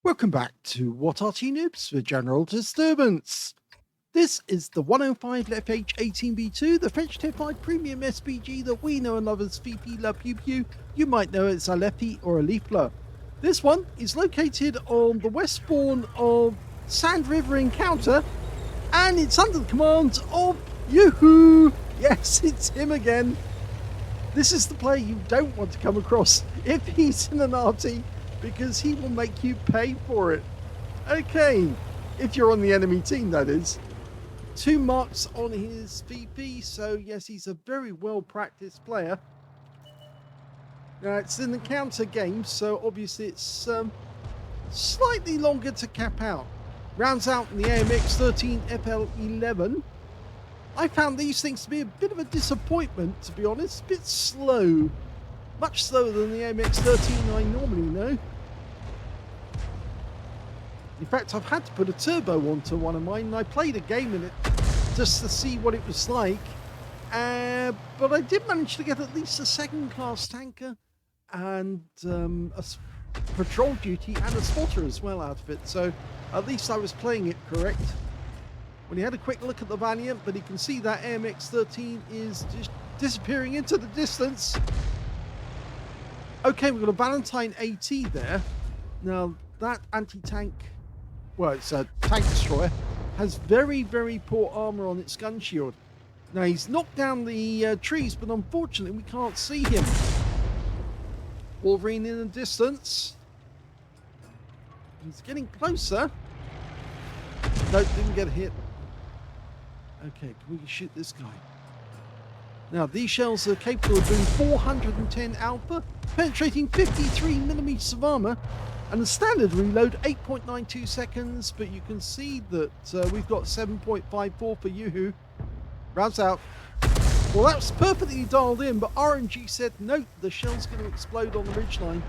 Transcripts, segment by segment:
Welcome back to What Arty Noobs for General Disturbance. This is the 105 leFH18B2, the French Tified Premium SPG that we know and love as VP La Pew Pew. You might know it as a leFH or a leFH. This one is located on the west spawn of Sand River Encounter, and it's under the command of YouWho. Yes, it's him again. This is the player you don't want to come across if he's in an Arty, because he will make you pay for it. Okay, if you're on the enemy team, that is. 2 marks on his VP, so yes, he's a very well-practiced player. Now, it's an encounter game, so obviously it's slightly longer to cap out. Rounds out in the AMX13FL11. I found these things to be a bit of a disappointment, to be honest. A bit slow. Much slower than the AMX13 I normally know. In fact, I've had to put a turbo onto one of mine, and I played a game in it just to see what it was like. But I did manage to get at least a second-class tanker and a patrol duty and a spotter as well out of it. So at least I was playing it correct. When he had a quick look at the Valiant, but he can see that AMX13 is just disappearing into the distance. Okay, we've got a Valentine AT there. Now, that anti-tank, well, it's a tank destroyer, has very, very poor armor on its gun shield. Now, he's knocked down the trees, but unfortunately, we can't see him. Wolverine in the distance. He's getting closer. No, didn't get a hit. Okay, can we shoot this guy? Now, these shells are capable of doing 410 alpha, penetrating 53mm of armor, and the standard reload 8.92 seconds, but you can see that we've got 7.54 for YouWho. Rounds out. Well, that was perfectly dialed in, but RNG said, no, the shell's going to explode on the ridgeline.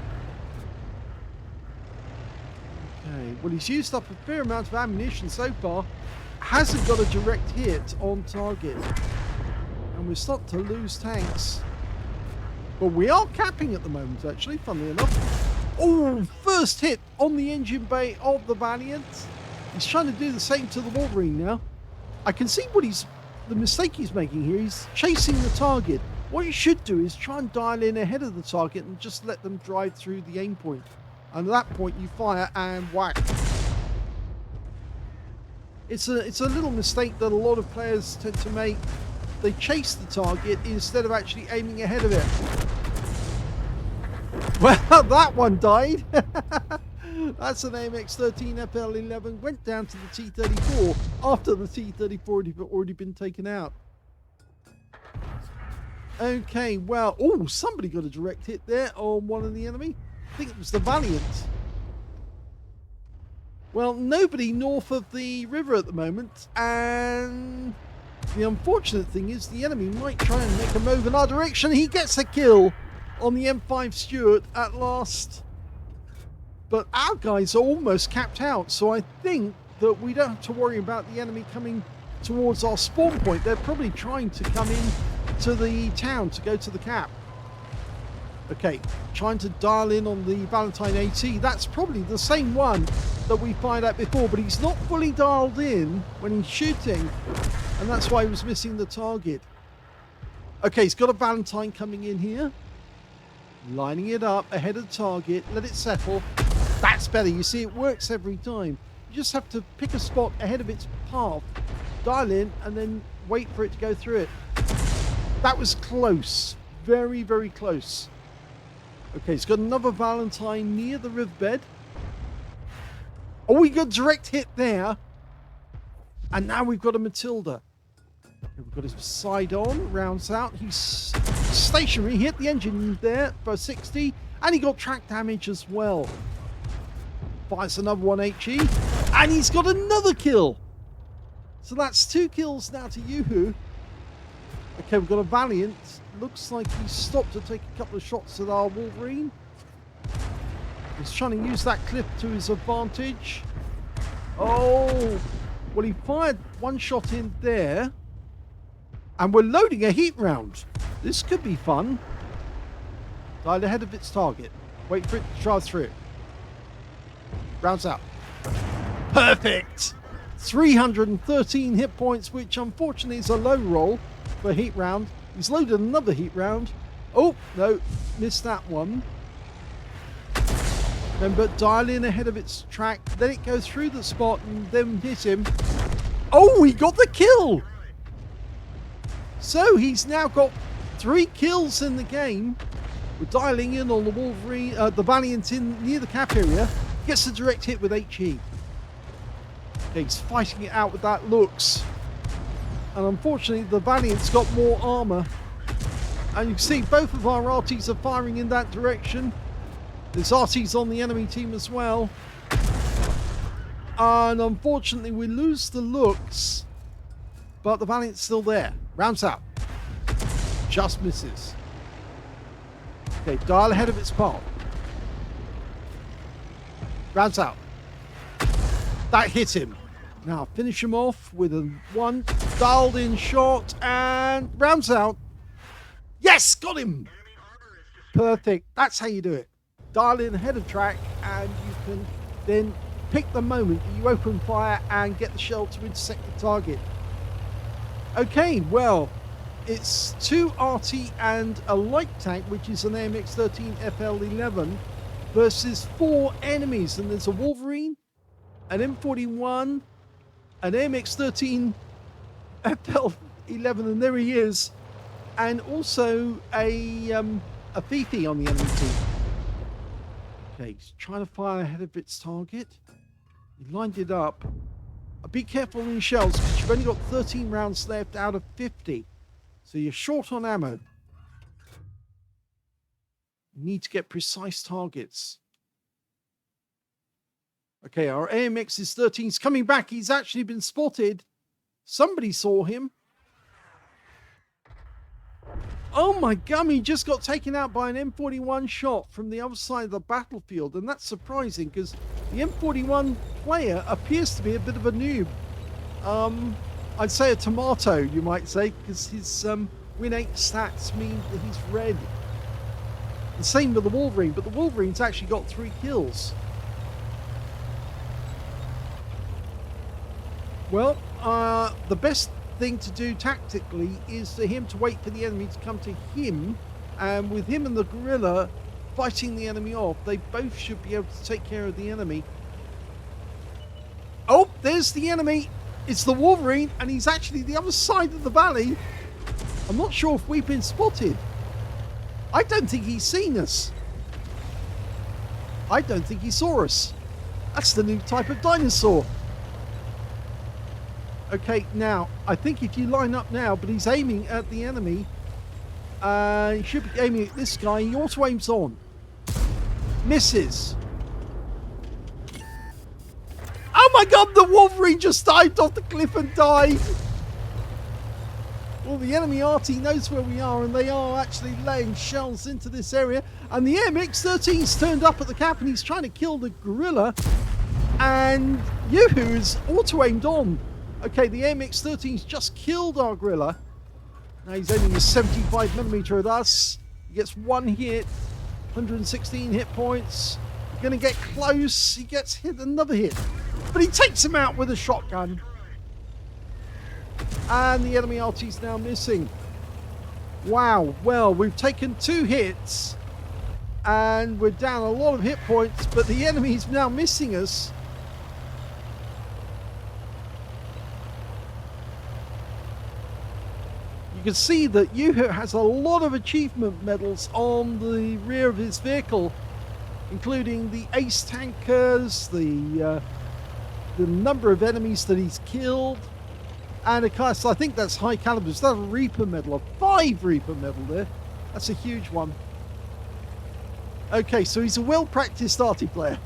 Okay, well, he's used up a fair amount of ammunition so far. Hasn't got a direct hit on target. And we're starting to lose tanks. Well, we are capping at the moment, actually, funnily enough. Oh, first hit on the engine bay of the Valiant. He's trying to do the same to the Wolverine now. I can see what the mistake he's making here. He's chasing the target. What you should do is try and dial in ahead of the target and just let them drive through the aim point. And at that point, you fire and whack. It's a little mistake that a lot of players tend to make. They chase the target instead of actually aiming ahead of it. Well, that one died. That's an AMX13FL11. Went down to the T-34 after the T-34 had already been taken out. Okay, well, oh, somebody got a direct hit there on one of the enemy. I think it was the Valiant. Well, nobody north of the river at the moment, and the unfortunate thing is the enemy might try and make a move in our direction. He gets a kill on the M5 Stuart at last. But our guys are almost capped out, so I think that we don't have to worry about the enemy coming towards our spawn point. They're probably trying to come in to the town to go to the cap. Okay, trying to dial in on the Valentine AT. That's probably the same one that we fired at before, but he's not fully dialed in when he's shooting, and that's why he was missing the target. Okay, he's got a Valentine coming in here. Lining it up ahead of the target. Let it settle. That's better. You see, it works every time. You just have to pick a spot ahead of its path, dial in, and then wait for it to go through it. That was close. Very, very close. Okay, he's got another Valentine near the riverbed. Oh, we got a direct hit there. And now we've got a Matilda. We've got his side on, rounds out. He's stationary. He hit the engine there for 60. And he got track damage as well. Fires another one HE. And he's got another kill. So that's 2 kills now to YouWho. Okay, we've got a Valiant. Looks like he stopped to take a couple of shots at our Wolverine. He's trying to use that cliff to his advantage. Oh, well, he fired one shot in there. And we're loading a heat round. This could be fun. Dial ahead of its target. Wait for it to drive through. Rounds out. Perfect! 313 hit points, which unfortunately is a low roll for a heat round. He's loaded another heat round. Oh, no, missed that one. Remember, dial in ahead of its track, then it goes through the spot and then hit him. Oh, he got the kill! So he's now got 3 kills in the game. We're dialing in on the Wolverine, the Valiant in near the cap area. Gets a direct hit with HE. Okay, he's fighting it out with that Lux. And unfortunately, the Valiant's got more armor. And you can see both of our Artys are firing in that direction. There's Artys on the enemy team as well. And unfortunately, we lose the Lux. But the Valiant's still there. Rounds out. Just misses. Okay, dial ahead of its path. Rounds out. That hit him. Now finish him off with a 1 dialed in shot and rounds out. Yes, got him. Perfect. That's how you do it. Dial in ahead of track and you can then pick the moment that you open fire and get the shell to intersect the target. Okay, well, it's 2 Arty and a light tank, which is an AMX-13 FL11, versus 4 enemies. And there's a Wolverine, an M41, an AMX-13 FL11, and there he is, and also a Fifi on the enemy team. Okay, he's trying to fire ahead of its target. He lined it up. Be careful on your shells because you've only got 13 rounds left out of 50. So you're short on ammo. You need to get precise targets. Okay, our AMX is 13. He's coming back. He's actually been spotted. Somebody saw him. Oh my gum, he just got taken out by an M41 shot from the other side of the battlefield. And that's surprising because the M41 player appears to be a bit of a noob. I'd say a tomato, you might say, because his win 8 stats mean that he's red. The same with the Wolverine, but the Wolverine's actually got 3 kills. Well, the best thing to do tactically is for him to wait for the enemy to come to him, and with him and the gorilla fighting the enemy off, they both should be able to take care of the enemy. Oh, there's the enemy. It's the Wolverine, and he's actually the other side of the valley. I'm not sure if we've been spotted. I don't think he's seen us. I don't think he saw us. That's the new type of dinosaur. Okay, now, I think if you line up now, but he's aiming at the enemy. He should be aiming at this guy. He auto aims on. Misses. Oh my god, the Wolverine just dived off the cliff and died. Well, the enemy Arty knows where we are, and they are actually laying shells into this area. And the MX-13's turned up at the cap, and he's trying to kill the gorilla. And YouWho is auto-aimed on. Okay, the MX-13's just killed our gorilla. Now he's aiming a 75mm at us. He gets 1 hit, 116 hit points. Going to get close. He gets hit another hit. But he takes him out with a shotgun. And the enemy Arty's now missing. Wow. Well, we've taken 2 hits. And we're down a lot of hit points. But the enemy's now missing us. You can see that YouWho has a lot of achievement medals on the rear of his vehicle, including the ace tankers, the number of enemies that he's killed, and so I think that's high calibers. That's a Reaper medal, a 5 Reaper medal there. That's a huge one. Okay, so he's a well-practiced Arty player.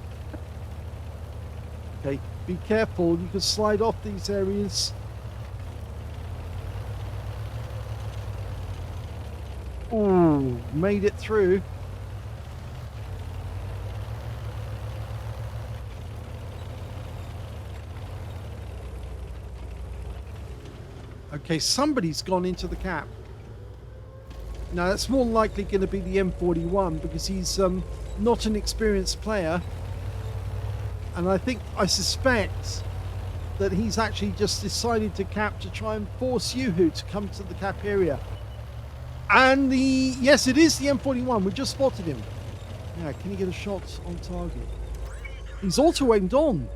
Okay, be careful. You can slide off these areas. Ooh, made it through. Okay, somebody's gone into the cap. Now, that's more likely going to be the M41 because he's not an experienced player. And I suspect that he's actually just decided to cap to try and force YouWho to come to the cap area. And yes, it is the M41. We just spotted him. Yeah, can he get a shot on target? He's auto aimed on.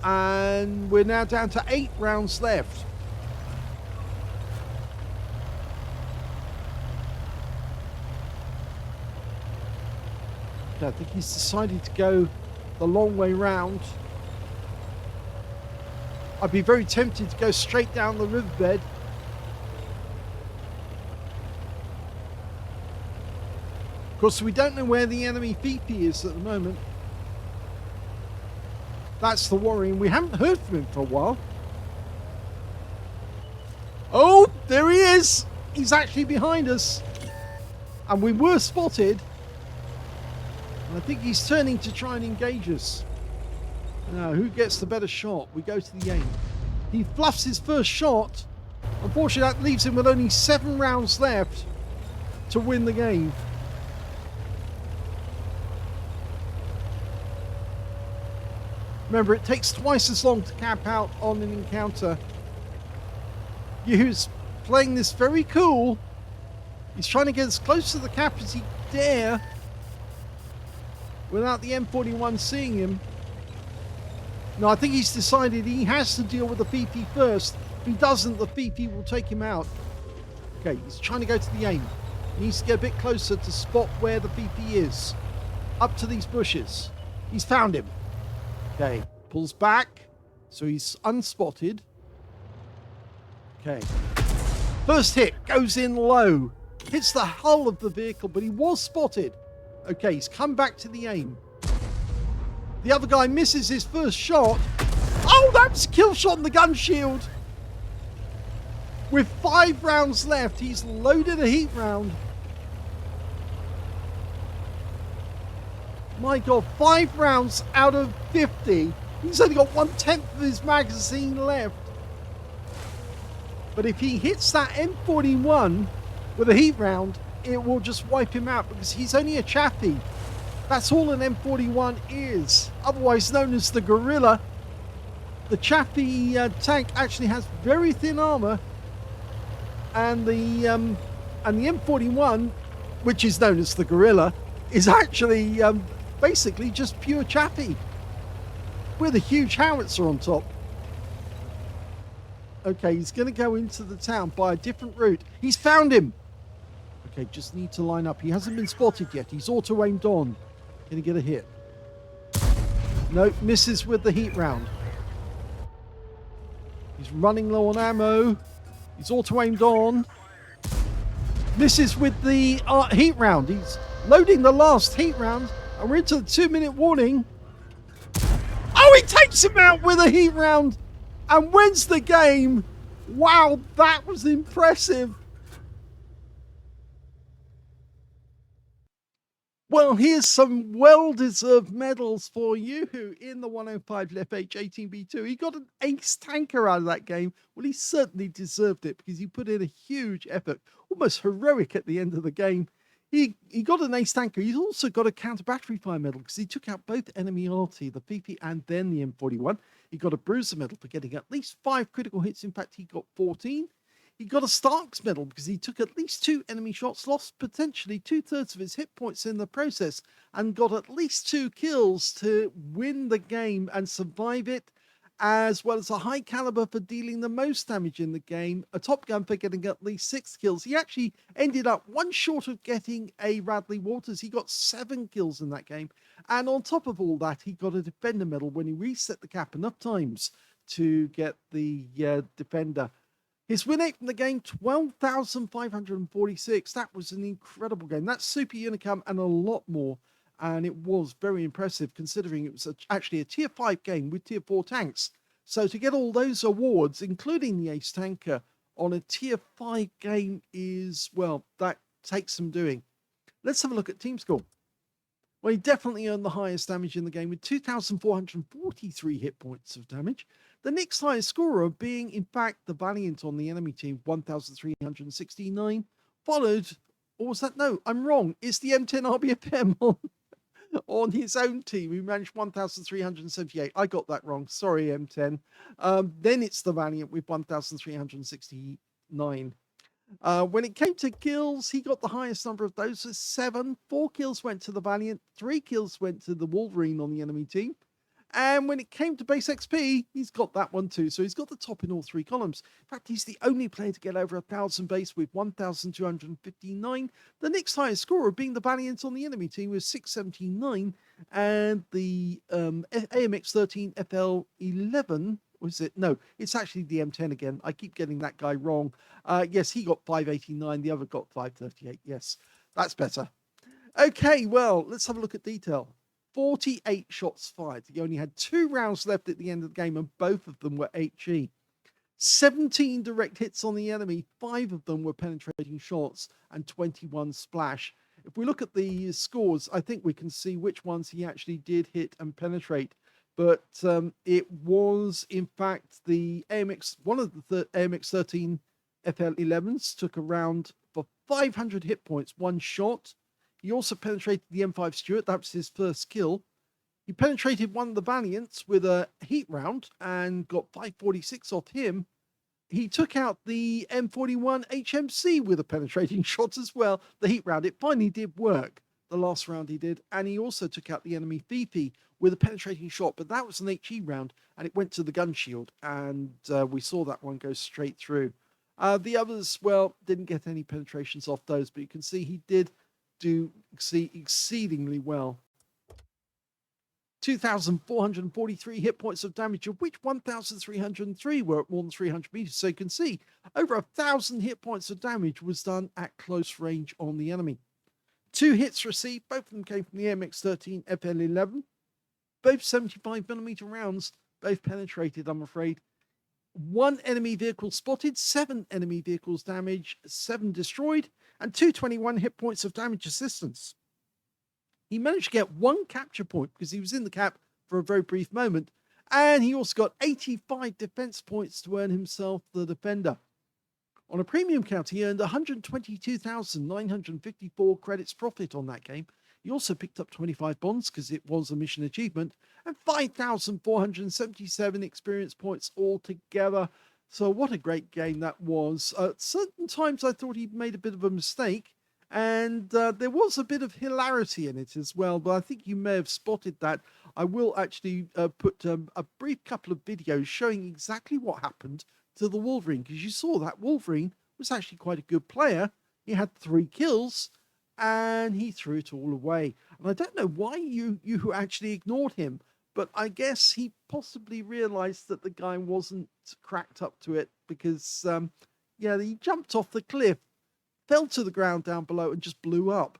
And we're now down to 8 rounds left. I think he's decided to go the long way round. I'd be very tempted to go straight down the riverbed. Of course, we don't know where the enemy PP is at the moment. That's the worrying. We haven't heard from him for a while. Oh, there he is. He's actually behind us. And we were spotted. And I think he's turning to try and engage us. Now, who gets the better shot? We go to the aim. He fluffs his first shot. Unfortunately, that leaves him with only 7 rounds left to win the game. Remember, it takes twice as long to cap out on an encounter. YouWho's playing this very cool. He's trying to get as close to the cap as he dare without the M41 seeing him. No, I think he's decided he has to deal with the PP first. If he doesn't, the PP will take him out. Okay, he's trying to go to the aim. He needs to get a bit closer to spot where the PP is. Up to these bushes. He's found him. Okay, pulls back. So he's unspotted. Okay. First hit goes in low. Hits the hull of the vehicle, but he was spotted. Okay, he's come back to the aim. The other guy misses his first shot. Oh, that's a kill shot on the gun shield. With 5 rounds left, he's loaded a heat round. My God, 5 rounds out of 50. He's only got 1/10 of his magazine left. But if he hits that M41 with a heat round, it will just wipe him out because he's only a chaffee. That's all an M41 is, otherwise known as the Gorilla. The chaffee tank actually has very thin armor, and the M41, which is known as the Gorilla, is actually basically just pure chaffee with a huge howitzer on top. Okay, he's going to go into the town by a different route. He's found him. Okay, just need to line up. He hasn't been spotted yet. He's auto-aimed on. Can he get a hit? Nope, misses with the heat round. He's running low on ammo. He's auto-aimed on. Misses with the heat round. He's loading the last heat round. And we're into the 2-minute warning. Oh, he takes him out with a heat round and wins the game. Wow, that was impressive. Well, here's some well-deserved medals for YouWho in the 105 leFH18B2. He got an ace tanker out of that game. Well, he certainly deserved it because he put in a huge effort, almost heroic at the end of the game. He got an ace tanker. He's also got a counter battery fire medal because he took out both enemy Arty, the PP and then the M41. He got a bruiser medal for getting at least 5 critical hits. In fact, he got 14. He got a Starks medal because he took at least 2 enemy shots, lost potentially 2/3 of his hit points in the process, and got at least 2 kills to win the game and survive it, as well as a high caliber for dealing the most damage in the game, a Top Gun for getting at least 6 kills. He actually ended up 1 short of getting a Radley Waters. He got 7 kills in that game. And on top of all that, he got a Defender medal when he reset the cap enough times to get the Defender. His win rate from the game, 12,546. That was an incredible game. That's Super Unicum and a lot more. And it was very impressive considering it was actually a tier 5 game with tier 4 tanks. So to get all those awards, including the ace tanker, on a tier 5 game is, well, that takes some doing. Let's have a look at team score. Well, he definitely earned the highest damage in the game with 2,443 hit points of damage. The next highest scorer being, in fact, the Valiant on the enemy team, 1,369, followed Or was that? No, I'm wrong. It's the M10 RBFM on his own team who managed 1,378. I got that wrong. Sorry, M10. Then it's the Valiant with 1,369. When it came to kills, he got the highest number of those, 7. 4 kills went to the Valiant, 3 kills went to the Wolverine on the enemy team. And when it came to base XP, he's got that one too. So he's got the top in all 3 columns. In fact, he's the only player to get over 1,000 base with 1,259. The next highest scorer being the Valiant on the enemy team with 679. And the AMX13 FL11, was it? No, it's actually the M10 again. I keep getting that guy wrong. Yes, he got 589. The other got 538. Yes, that's better. Okay, well, let's have a look at detail. 48 shots fired. He only had 2 rounds left at the end of the game, and both of them were HE. 17 direct hits on the enemy. 5 of them were penetrating shots, and 21 splash. If we look at the scores, I think we can see which ones he actually did hit and penetrate. But it was, in fact, the AMX, one of the AMX13 FL11s took a round for 500 hit points, 1 shot. He also penetrated the M5 Stuart. That was his first kill. He penetrated one of the Valiants with a heat round and got 546 off him. He took out the M41 HMC with a penetrating shot as well. The heat round, it finally did work. The last round he did. And he also took out the enemy Fifi with a penetrating shot. But that was an HE round and it went to the gun shield. And we saw that one go straight through. The others, well, didn't get any penetrations off those. But you can see he did do exceedingly well. 2,443 hit points of damage, of which 1,303 were at more than 300 meters. So you can see over 1,000 hit points of damage was done at close range on the enemy. 2 hits received, both of them came from the MX-13 FL11. Both 75mm rounds, both penetrated, I'm afraid. 1 enemy vehicle spotted, 7 enemy vehicles damaged, 7 destroyed, and 221 hit points of damage assistance. He managed to get 1 capture point because he was in the cap for a very brief moment, and he also got 85 defense points to earn himself the Defender. On a premium count, he earned 122,954 credits profit on that game. He also picked up 25 bonds because it was a mission achievement, and 5,477 experience points altogether. So what a great game that was. At certain times I thought he made a bit of a mistake, and there was a bit of hilarity in it as well, but I think you may have spotted that. I will actually put a brief couple of videos showing exactly what happened to the Wolverine, because you saw that Wolverine was actually quite a good player. He had 3 kills, and he threw it all away. And I don't know why you actually ignored him, but I guess he possibly realized that the guy wasn't cracked up to it because, yeah, he jumped off the cliff, fell to the ground down below and just blew up.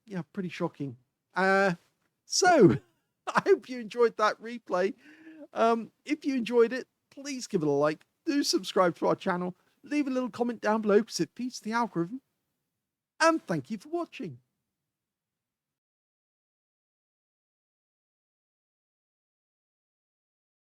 Yeah, pretty shocking. So I hope you enjoyed that replay. If you enjoyed it, please give it a like. Do subscribe to our channel. Leave a little comment down below because it feeds the algorithm. And thank you for watching.